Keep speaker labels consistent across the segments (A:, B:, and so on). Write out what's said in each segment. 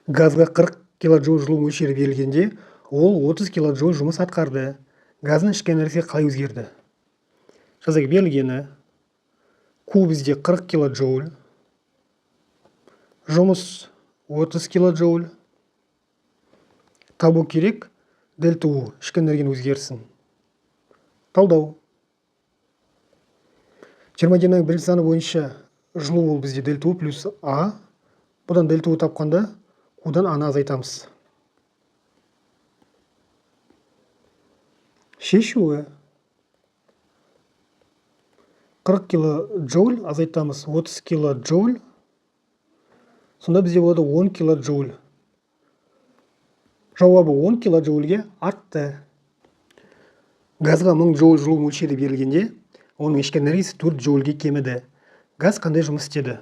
A: Газға 40 килоджоуль жылу мөлшері берілгенде, ол 30 килоджоуль жұмыс атқарды. Газдың ішкі энергиясы қалай өзгерді? Жазайық, берілгені Q бізде 40 килоджоуль, жұмыс 30 килоджоуль. Табу керек дельта U ішкі энергияның өзгерісін. Талдау. Термодинамика бірінші заңы бойынша жылу ол бізде дельта U плюс А. Бұдан дельта U тапқанда Qдан Аны азайтамыз. Шешуі. 40 килоджоуль азайтамыз 30 килоджоуль. Сонда бізде болады 10 килоджоуль. Жауабы 10 килоджоульге артты. Газға 1000 джоуль жылу мөлшері берілгенде, оның ішкі энергиясы 4 джоульге кеміді. Газ қандай жұмыс істеді?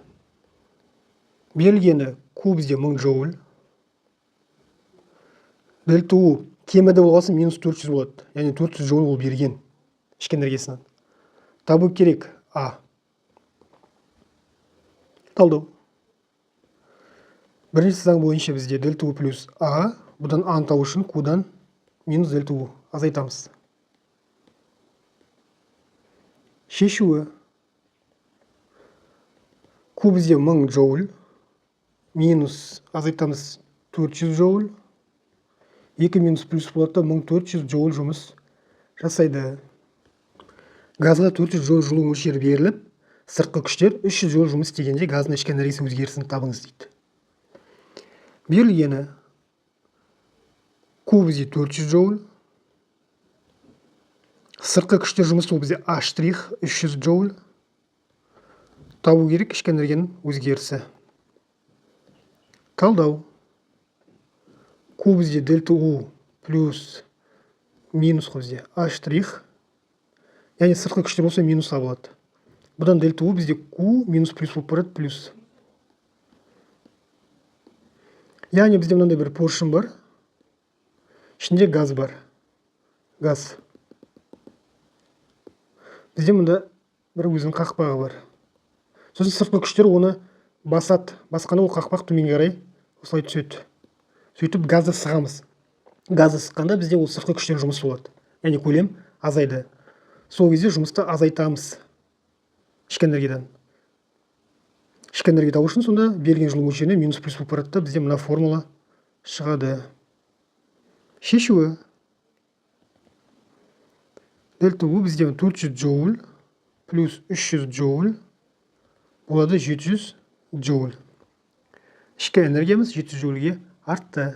A: Берілгені Q бізде 1000 джоуль. Дельта U кеміді болғасын минус 400 болады. Яғни 400 джоуль ол берген ішкі энергиясынан. Табу керек А. Талдау. Бірінші заң бойынша бізде дельта U плюс А. Бұдан Аны табу үшін Qдан минус дельта U азайтамыз. Шешуі. Q бізде 1000 джоуль. Минус азайтамыз 400 джоуль. 2 минус плюс болады, 1400 джоуль жұмыс жасайды. Газға 400 джоуль жылу мөлшері беріліп, сыртқы күштер 300 джоуль жұмыс істегенде газдың ішкі энергиясы өзгерісін табыңыз дейді. Берілгені Q бізде 400 джоуль. Сыртқы күштер жұмысы ол бізде А' 300 джоуль. Табу керек ішкі энергияның өзгерісі. Талдау. Q бізде дельта U плюс минус бізде А'. Яғни сыртқы күштер болса минус А болады. Бұдан дельта U бізде Q минус плюс болып барады плюс. Яғни бізде мынандай бір поршын бар. Ішінде газ бар. Газ. Бізде мұнда бір өзінің қақпағы бар. Сосын сыртқы күштер оны басады. Басқанда ол қақпақ төменге қарай осылай түседі. Сөйтіп газды сығамыз. Газды сыққанда бізде ол сыртқы күштер жұмыс болады. Яғни көлем азайды. Сол кезде жұмысты азайтамыз ішкі энергиядан. Ішкі энергия табу үшін сонда берілген жылу мөлшеріне минус плюс болып барады да бізде мына формула шығады. Шешуі. Дельта U бізде 400 джоуль плюс 300 джоуль болады 700 джоуль. Ішкі энергиямыз 700 джоульге артты.